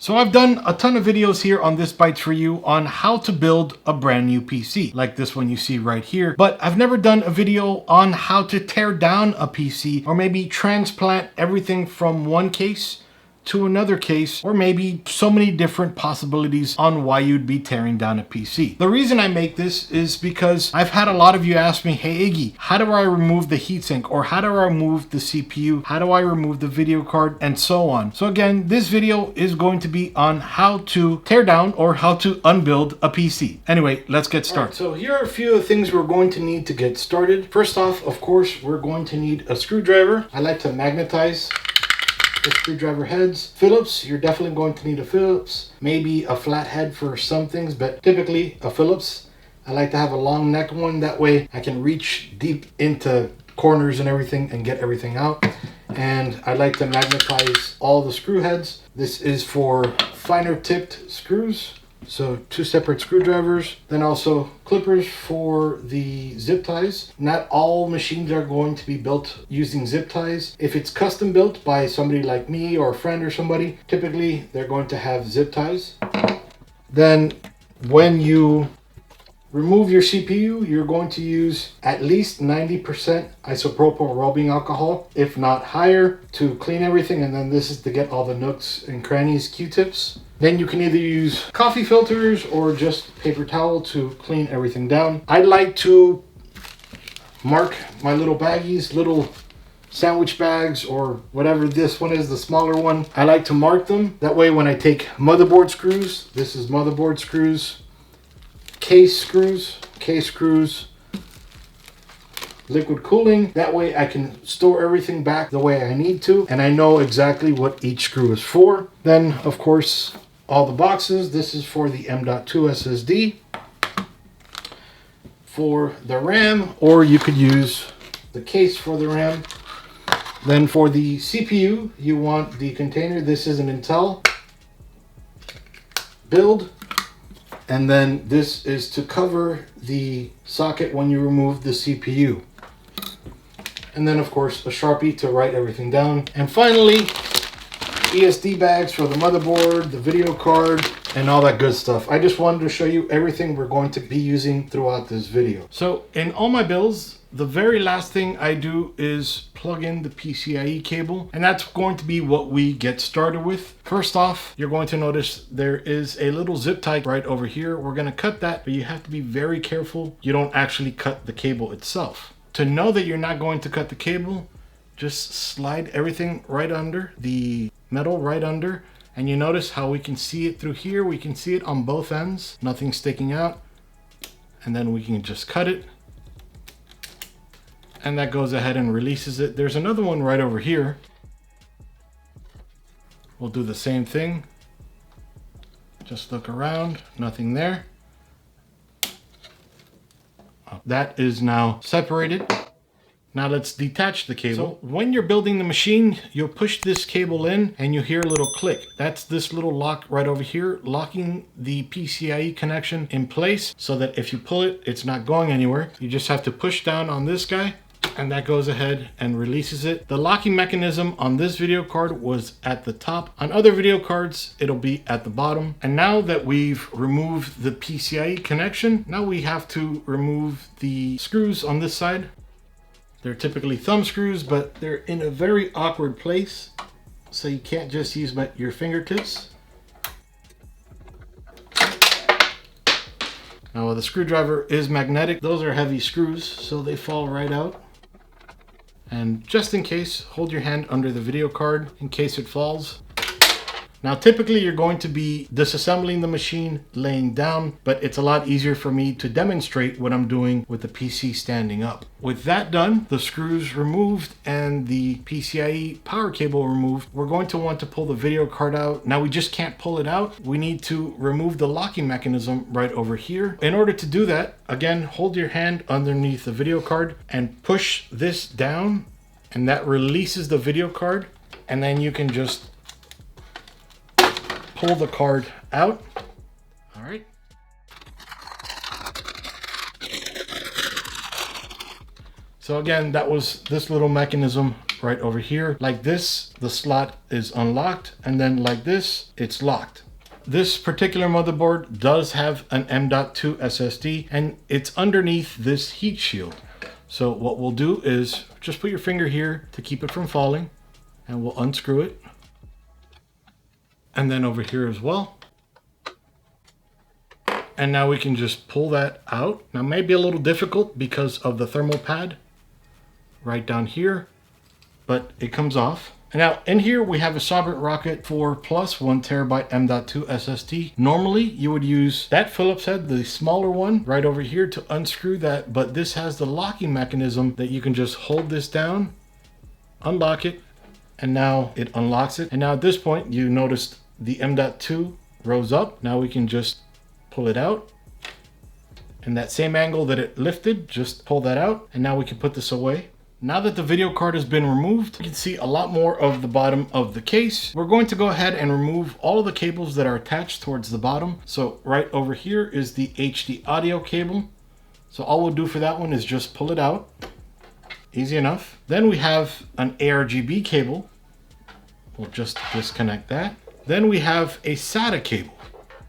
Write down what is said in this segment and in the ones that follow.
So I've done a ton of videos here on ThisBytesForYou on how to build a brand new PC, like this one you see right here, but I've never done a video on how to tear down a PC or maybe transplant everything from one case to another case, or maybe so many different possibilities on why you'd be tearing down a PC. The reason I make this is because I've had a lot of you ask me, hey Iggy, how do I remove the heatsink, or how do I remove the CPU, how do I remove the video card, and so on. So again, this video is going to be on how to tear down or how to unbuild a PC. Anyway, let's get started. Right, so here are a few of the things we're going to need to get started. First off, of course, we're going to need a screwdriver. I like to magnetize the screwdriver heads. Phillips, you're definitely going to need a Phillips, maybe a flat head for some things, but typically a Phillips. I like to have a long neck one, that way I can reach deep into corners and everything and get everything out. And I like to magnetize all the screw heads. This is for finer tipped screws, so 2 separate screwdrivers. Then also clippers for the zip ties. Not all machines are going to be built using zip ties. If it's custom built by somebody like me or a friend or somebody, typically they're going to have zip ties. Then when you remove your CPU, you're going to use at least 90% isopropyl rubbing alcohol, if not higher, to clean everything. And then this is to get all the nooks and crannies, Q-tips. Then you can either use coffee filters or just paper towel to clean everything down. I like to mark my little baggies, little sandwich bags, or whatever this one is, the smaller one. I like to mark them. That way when I take motherboard screws, this is motherboard screws, case screws, liquid cooling. That way I can store everything back the way I need to, and I know exactly what each screw is for. Then, of course, all the boxes. This is for the M.2 SSD, for the RAM, or you could use the case for the RAM. Then for the CPU, you want the container. This is an Intel build. And then this is to cover the socket when you remove the CPU. And then of course a Sharpie to write everything down. And finally, ESD bags for the motherboard, the video card, and all that good stuff. I just wanted to show you everything we're going to be using throughout this video. So in all my builds, the very last thing I do is plug in the PCIe cable, and that's going to be what we get started with. First off, you're going to notice there is a little zip tie right over here. We're going to cut that, but you have to be very careful you don't actually cut the cable itself. To know that you're not going to cut the cable, just slide everything right under, the metal right under, and you notice how we can see it through here. We can see it on both ends, nothing sticking out, and then we can just cut it. And that goes ahead and releases it. There's another one right over here. We'll do the same thing. Just look around, nothing there. That is now separated. Now let's detach the cable. So when you're building the machine, you'll push this cable in and you hear a little click. That's this little lock right over here, locking the PCIe connection in place so that if you pull it, it's not going anywhere. You just have to push down on this guy, and that goes ahead and releases it. The locking mechanism on this video card was at the top. On other video cards, it'll be at the bottom. And now that we've removed the PCIe connection, now we have to remove the screws on this side. They're typically thumb screws, but they're in a very awkward place, so you can't just use your fingertips. Now, while the screwdriver is magnetic, those are heavy screws, so they fall right out. And just in case, hold your hand under the video card in case it falls. Now, typically you're going to be disassembling the machine laying down, but it's a lot easier for me to demonstrate what I'm doing with the PC standing up. With that done, the screws removed and the PCIe power cable removed, we're going to want to pull the video card out. Now, we just can't pull it out. We need to remove the locking mechanism right over here. In order to do that, again, hold your hand underneath the video card and push this down, and that releases the video card, and then you can just pull the card out. All right. So again, that was this little mechanism this right over here. Like this, the slot is unlocked, and then like this, it's locked. This particular motherboard does have an M.2 SSD, and it's underneath this heat shield. So what we'll do is just put your finger here to keep it from falling, and we'll unscrew it. And then over here as well. And now we can just pull that out. Now, it may be a little difficult because of the thermal pad right down here, but it comes off. And now in here we have a Sovereign Rocket 4 Plus 1 terabyte M.2 SSD. Normally you would use that Phillips head, the smaller one right over here, to unscrew that, but this has the locking mechanism that you can just hold this down, unlock it, and now it unlocks it. And now at this point you noticed the M.2 rose up. Now we can just pull it out, and that same angle that it lifted, just pull that out, and now we can put this away. Now that the video card has been removed, you can see a lot more of the bottom of the case. We're going to go ahead and remove all of the cables that are attached towards the bottom. So right over here is the HD audio cable. So all we'll do for that one is just pull it out. Easy enough. Then we have an ARGB cable. We'll just disconnect that. Then we have a SATA cable.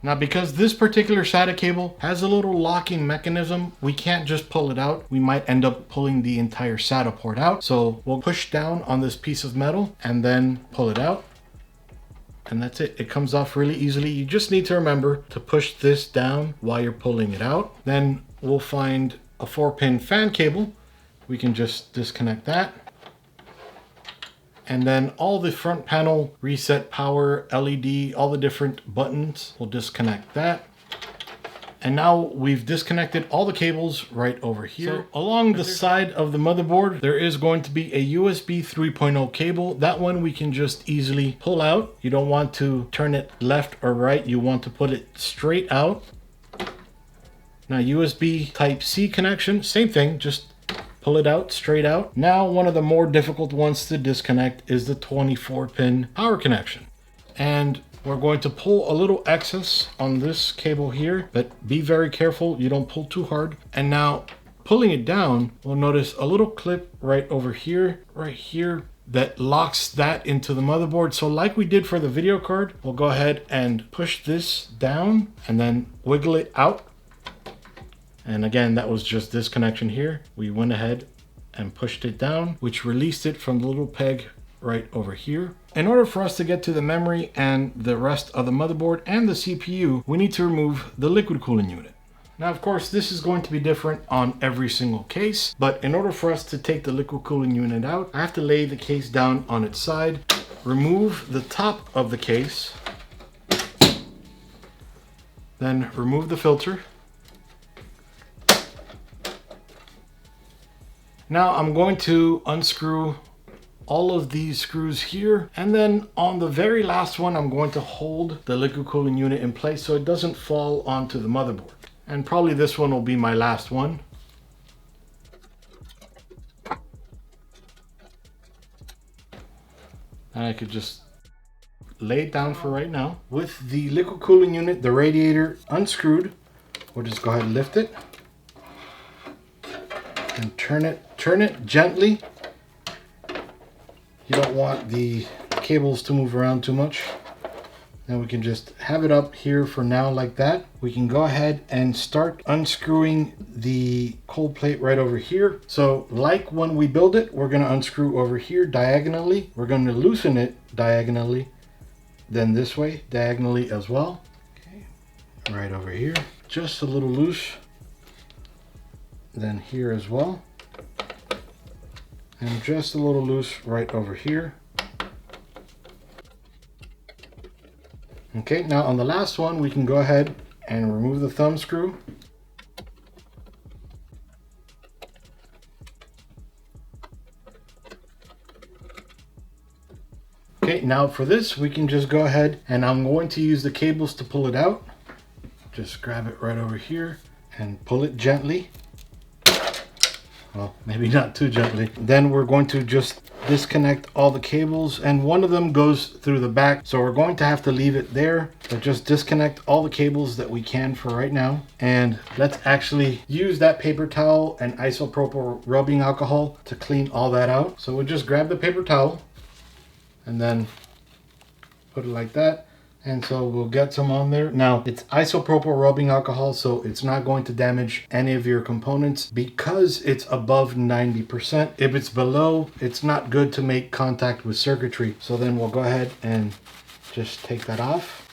Now, because this particular SATA cable has a little locking mechanism, we can't just pull it out. We might end up pulling the entire SATA port out. So we'll push down on this piece of metal and then pull it out. And that's it. It comes off really easily. You just need to remember to push this down while you're pulling it out. Then we'll find a 4-pin fan cable. We can just disconnect that. And then all the front panel, reset, power, LED, all the different buttons, we'll disconnect that. And now we've disconnected all the cables right over here. So along the side of the motherboard, there is going to be a USB 3.0 cable. That one we can just easily pull out. You don't want to turn it left or right. You want to put it straight out. Now USB Type-C connection, same thing, just pull it out, straight out. Now, one of the more difficult ones to disconnect is the 24-pin power connection. And we're going to pull a little excess on this cable here, but be very careful, you don't pull too hard. And now, pulling it down, we'll notice a little clip right over here, right here, that locks that into the motherboard. So like we did for the video card, we'll go ahead and push this down and then wiggle it out. And again, that was just this connection here. We went ahead and pushed it down, which released it from the little peg right over here. In order for us to get to the memory and the rest of the motherboard and the CPU, we need to remove the liquid cooling unit. Now, of course, this is going to be different on every single case, but in order for us to take the liquid cooling unit out, I have to lay the case down on its side, remove the top of the case, then remove the filter. Now I'm going to unscrew all of these screws here, and then on the very last one I'm going to hold the liquid cooling unit in place so it doesn't fall onto the motherboard. And probably this one will be my last one. And I could just lay it down for right now. With the liquid cooling unit, the radiator unscrewed, we'll just go ahead and lift it and turn it gently. You don't want the cables to move around too much. Then we can just have it up here for now like that. We can go ahead and start unscrewing the cold plate right over here. So like when we build it, we're going to unscrew over here diagonally. We're going to loosen it diagonally, then this way diagonally as well. Okay, right over here, just a little loose. Then here as well, and just a little loose right over here. Okay, now on the last one we can go ahead and remove the thumb screw. Okay, now for this we can just go ahead, and I'm going to use the cables to pull it out. Just grab it right over here and pull it gently. Well, maybe not too gently. Then we're going to just disconnect all the cables, and one of them goes through the back, so we're going to have to leave it there. But just disconnect all the cables that we can for right now, and let's actually use that paper towel and isopropyl rubbing alcohol to clean all that out. So we'll just grab the paper towel and then put it like that. And so we'll get some on there. Now it's isopropyl rubbing alcohol, so it's not going to damage any of your components because it's above 90%. If it's below, it's not good to make contact with circuitry. So then we'll go ahead and just take that off.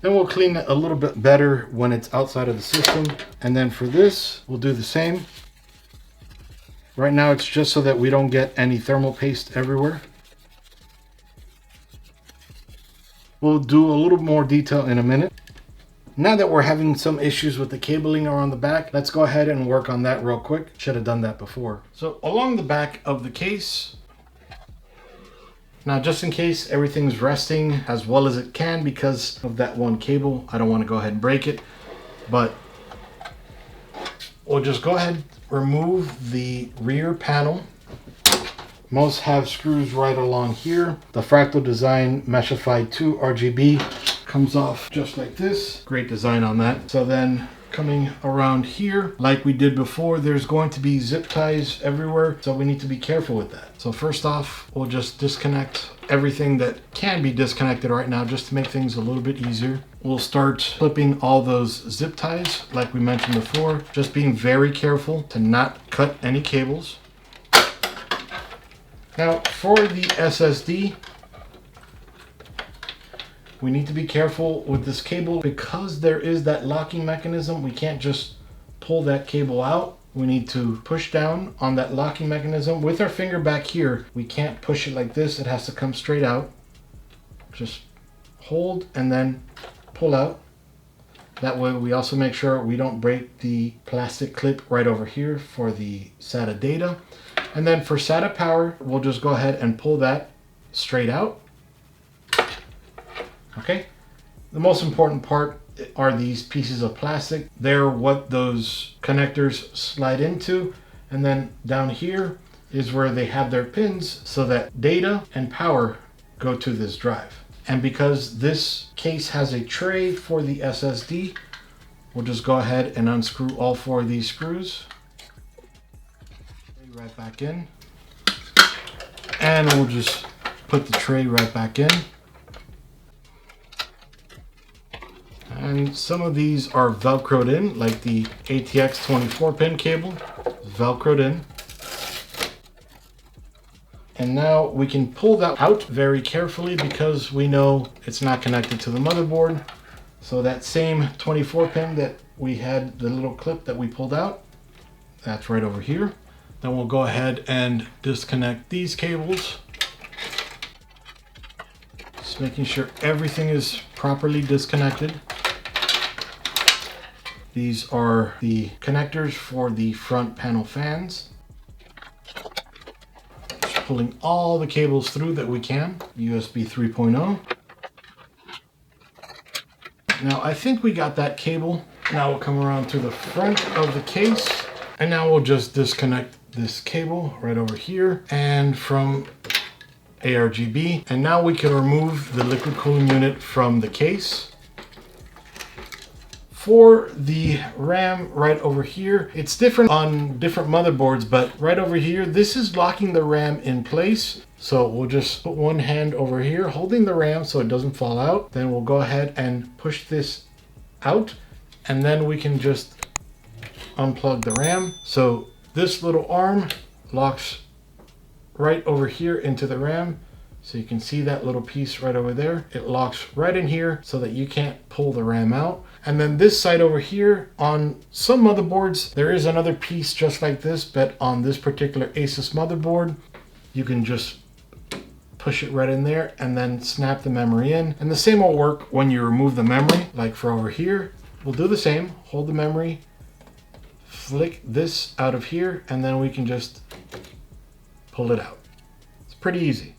Then we'll clean it a little bit better when it's outside of the system. And then for this, we'll do the same. Right now it's just so that we don't get any thermal paste everywhere. We'll do a little more detail in a minute. Now that we're having some issues with the cabling around the back, let's go ahead and work on that real quick. Should have done that before. So along the back of the case, now just in case everything's resting as well as it can because of that one cable, I don't want to go ahead and break it, but we'll just go ahead, remove the rear panel. Most have screws right along here. The Fractal Design Meshify 2 RGB comes off just like this. Great design on that. So then coming around here, like we did before, there's going to be zip ties everywhere. So we need to be careful with that. So first off, we'll just disconnect everything that can be disconnected right now just to make things a little bit easier. We'll start clipping all those zip ties like we mentioned before, just being very careful to not cut any cables. Now for the SSD, we need to be careful with this cable because there is that locking mechanism. We can't just pull that cable out. We need to push down on that locking mechanism with our finger back here. We can't push it like this. It has to come straight out. Just hold and then pull out. That way we also make sure we don't break the plastic clip right over here for the SATA data. And then for SATA power, we'll just go ahead and pull that straight out. Okay. The most important part are these pieces of plastic. They're what those connectors slide into. And then down here is where they have their pins so that data and power go to this drive. And because this case has a tray for the SSD, we'll just go ahead and unscrew all 4 of these screws. Right back in. And we'll just put the tray right back in. And some of these are velcroed in, like the ATX 24-pin cable, velcroed in. And now we can pull that out very carefully because we know it's not connected to the motherboard. So that same 24-pin that we had, the little clip that we pulled out, that's right over here. Then we'll go ahead and disconnect these cables. Just making sure everything is properly disconnected. These are the connectors for the front panel fans. Just pulling all the cables through that we can. USB 3.0. Now I think we got that cable. Now we'll come around to the front of the case. And now we'll just disconnect this cable right over here and from ARGB. And now we can remove the liquid cooling unit from the case. For the RAM right over here, it's different on different motherboards, but right over here, this is locking the RAM in place. So we'll just put one hand over here, holding the RAM so it doesn't fall out. Then we'll go ahead and push this out, and then we can just unplug the RAM. So this little arm locks right over here into the RAM. So you can see that little piece right over there. It locks right in here so that you can't pull the RAM out. And then this side over here, on some motherboards, there is another piece just like this, but on this particular Asus motherboard, you can just push it right in there and then snap the memory in. And the same will work when you remove the memory, like for over here. We'll do the same, hold the memory, flick this out of here, and then we can just pull it out. It's pretty easy.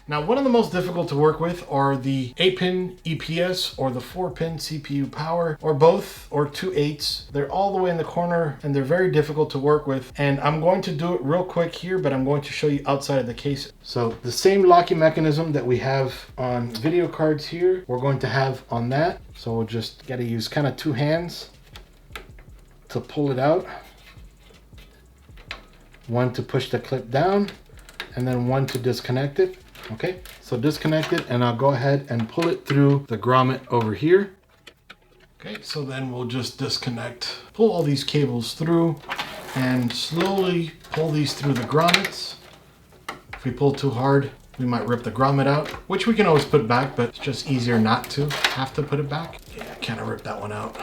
Now, one of the most difficult to work with are the 8-pin EPS or the 4-pin CPU power, or both, or 2 8s. They're all the way in the corner and they're very difficult to work with. And I'm going to do it real quick here, but I'm going to show you outside of the case. So the same locking mechanism that we have on video cards here, we're going to have on that. So we'll just gotta use kind of 2 hands to pull it out. One to push the clip down, and then one to disconnect it. Okay, so disconnect it, and I'll go ahead and pull it through the grommet over here. Okay, so then we'll just disconnect, pull all these cables through, and slowly pull these through the grommets. If we pull too hard, we might rip the grommet out, which we can always put back, but it's just easier not to have to put it back. Yeah, I kind of ripped that one out.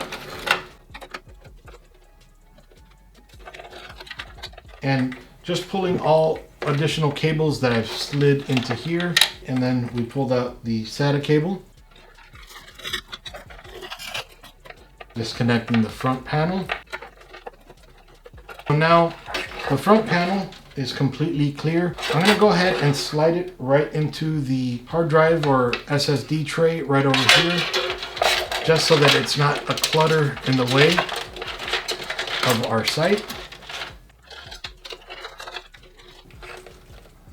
And just pulling all additional cables that I've slid into here, and then we pulled out the SATA cable, disconnecting the front panel. So now the front panel is completely clear. I'm going to go ahead and slide it right into the hard drive or SSD tray right over here, just so that it's not a clutter in the way of our site.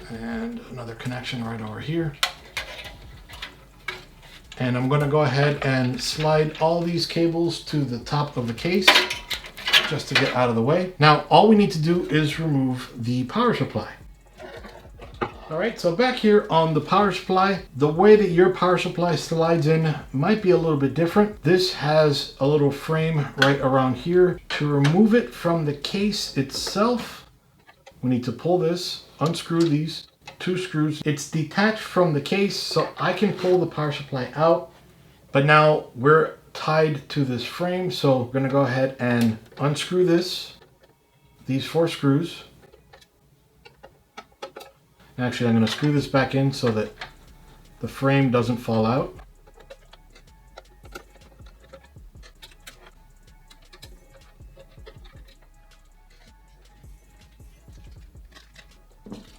And another connection right over here. And I'm going to go ahead and slide all these cables to the top of the case just to get out of the way. Now all we need to do is remove the power supply. Alright, so back here on the power supply, the way that your power supply slides in might be a little bit different. This has a little frame right around here. To remove it from the case itself, we need to pull this, unscrew these 2 screws. It's detached from the case, so I can pull the power supply out, but now we're tied to this frame, so we're going to go ahead and unscrew these 4 screws. Actually, I'm going to screw this back in so that the frame doesn't fall out.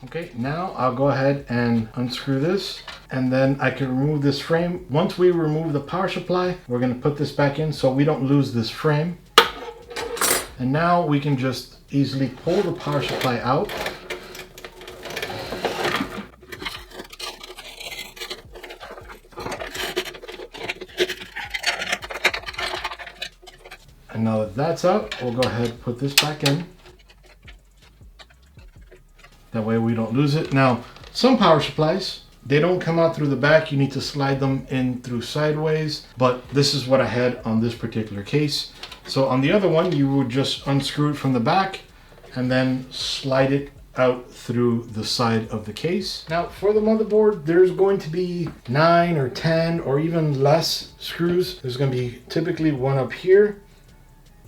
Okay, now I'll go ahead and unscrew this, and then I can remove this frame. Once we remove the power supply, we're going to put this back in so we don't lose this frame. And now we can just easily pull the power supply out. And now that that's out, we'll go ahead and put this back in. That way we don't lose it. Now, some power supplies, they don't come out through the back. You need to slide them in through sideways, but this is what I had on this particular case. So on the other one, you would just unscrew it from the back and then slide it out through the side of the case. Now for the motherboard, there's going to be 9 or 10 or even less screws. There's going to be typically one up here,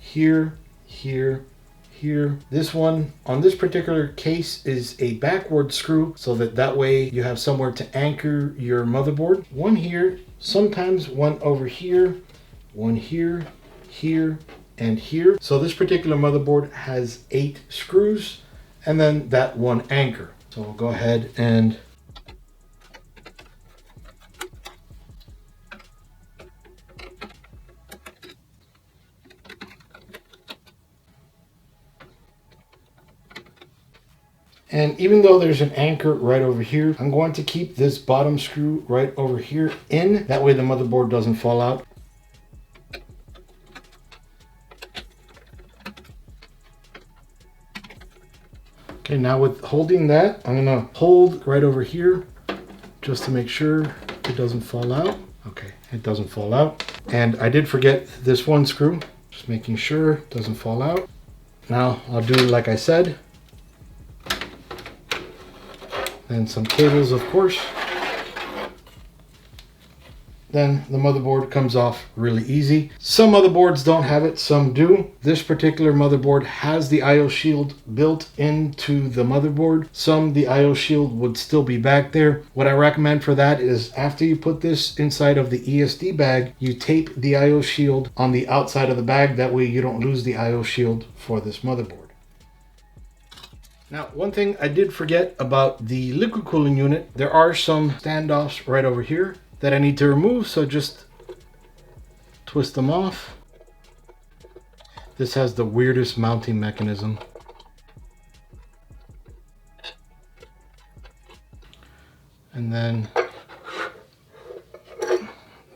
here, here, here. This one on this particular case is a backward screw, so that way you have somewhere to anchor your motherboard. One here, sometimes one over here, one here, here, and here. So this particular motherboard has 8 screws and then that one anchor. So we'll go ahead and even though there's an anchor right over here, I'm going to keep this bottom screw right over here in. That way the motherboard doesn't fall out. Okay, now with holding that, I'm gonna hold right over here just to make sure it doesn't fall out. Okay, it doesn't fall out. And I did forget this one screw, just making sure it doesn't fall out. Now I'll do like I said. And some cables, of course. Then the motherboard comes off really easy. Some motherboards don't have it, some do. This particular motherboard has the IO shield built into the motherboard. Some, the IO shield would still be back there. What I recommend for that is after you put this inside of the ESD bag, you tape the IO shield on the outside of the bag. That way you don't lose the IO shield for this motherboard. Now, one thing I did forget about the liquid cooling unit, there are some standoffs right over here that I need to remove, so just twist them off. This has the weirdest mounting mechanism. And then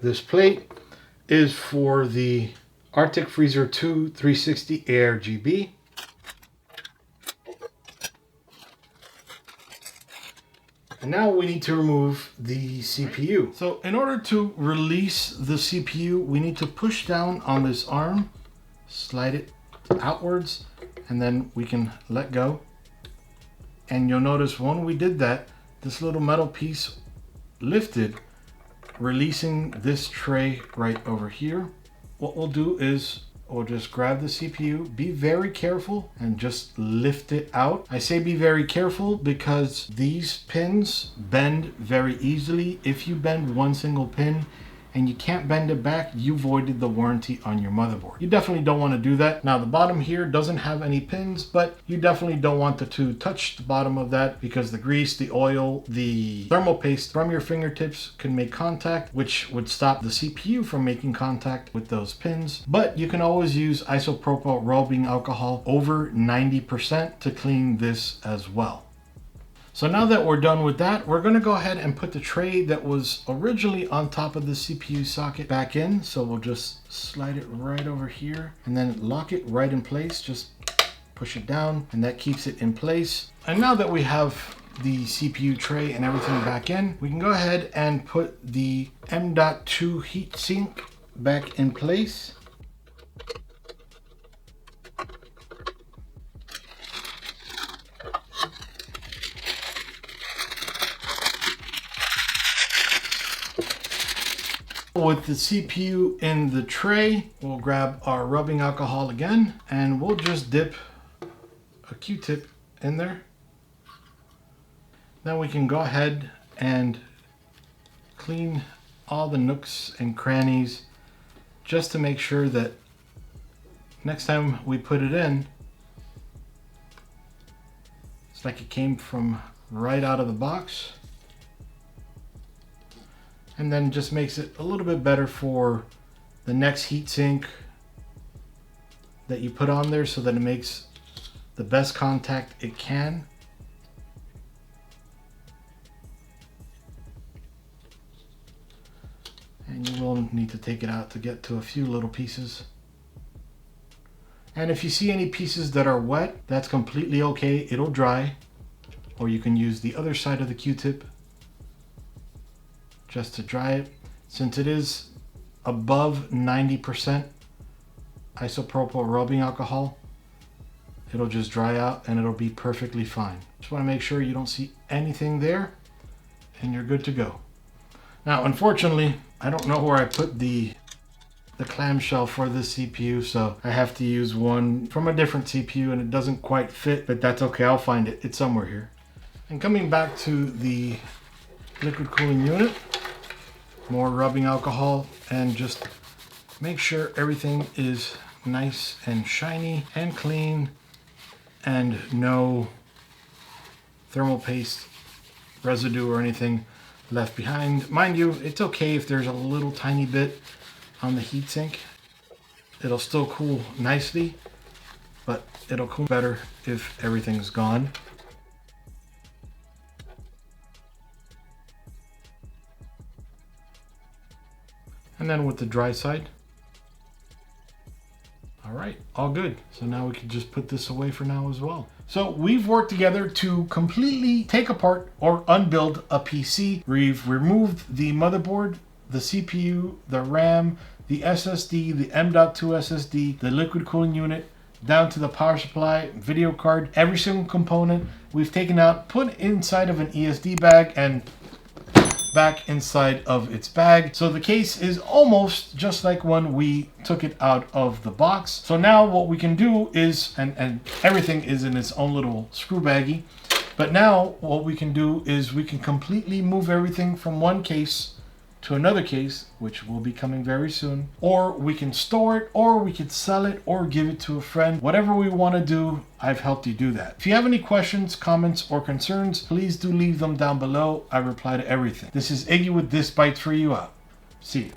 this plate is for the Arctic Freezer 2 360 ARGB. And now we need to remove the CPU. So in order to release the CPU, we need to push down on this arm, slide it outwards, and then we can let go. And you'll notice when we did that, this little metal piece lifted, releasing this tray right over here. What we'll do is we'll just grab the CPU, be very careful, and just lift it out. I say be very careful because these pins bend very easily. If you bend one single pin and you can't bend it back, you voided the warranty on your motherboard. You definitely don't want to do that. Now the bottom here doesn't have any pins, but you definitely don't want to touch the bottom of that because the grease, the oil, the thermal paste from your fingertips can make contact, which would stop the CPU from making contact with those pins. But you can always use isopropyl rubbing alcohol over 90% to clean this as well. So now that we're done with that, we're going to go ahead and put the tray that was originally on top of the CPU socket back in. So we'll just slide it right over here and then lock it right in place. Just push it down and that keeps it in place. And now that we have the CPU tray and everything back in, we can go ahead and put the M.2 heatsink back in place. With the CPU in the tray, we'll grab our rubbing alcohol again and we'll just dip a Q-tip in there. Then we can go ahead and clean all the nooks and crannies just to make sure that next time we put it in, it's like it came from right out of the box. And then just makes it a little bit better for the next heatsink that you put on there so that it makes the best contact it can. And you will need to take it out to get to a few little pieces. And if you see any pieces that are wet, that's completely okay. It'll dry. Or you can use the other side of the Q-tip just to dry it. Since it is above 90% isopropyl rubbing alcohol, it'll just dry out and it'll be perfectly fine. Just want to make sure you don't see anything there and you're good to go. Now, unfortunately, I don't know where I put the clamshell for this CPU, so I have to use one from a different CPU and it doesn't quite fit, but that's okay, I'll find it. It's somewhere here. And coming back to the liquid cooling unit, more rubbing alcohol and just make sure everything is nice and shiny and clean and no thermal paste residue or anything left behind. Mind you, it's okay if there's a little tiny bit on the heatsink. It'll still cool nicely, but it'll cool better if everything's gone. And then with the dry side. All right, all good. So now we can just put this away for now as well. So we've worked together to completely take apart or unbuild a PC. We've removed the motherboard, the CPU, the RAM, the SSD, the M.2 SSD, the liquid cooling unit, down to the power supply, video card, every single component we've taken out, put inside of an ESD bag and back inside of its bag. So the case is almost just like when we took it out of the box. So now what we can do is, and everything is in its own little screw baggie, but now what we can do is we can completely move everything from one case to another case, which will be coming very soon, or we can store it, or we can sell it, or give it to a friend. Whatever we want to do, I've helped you do that. If you have any questions, comments, or concerns, please do leave them down below. I reply to everything. This is Iggy with ThisBytesForYou out. See you.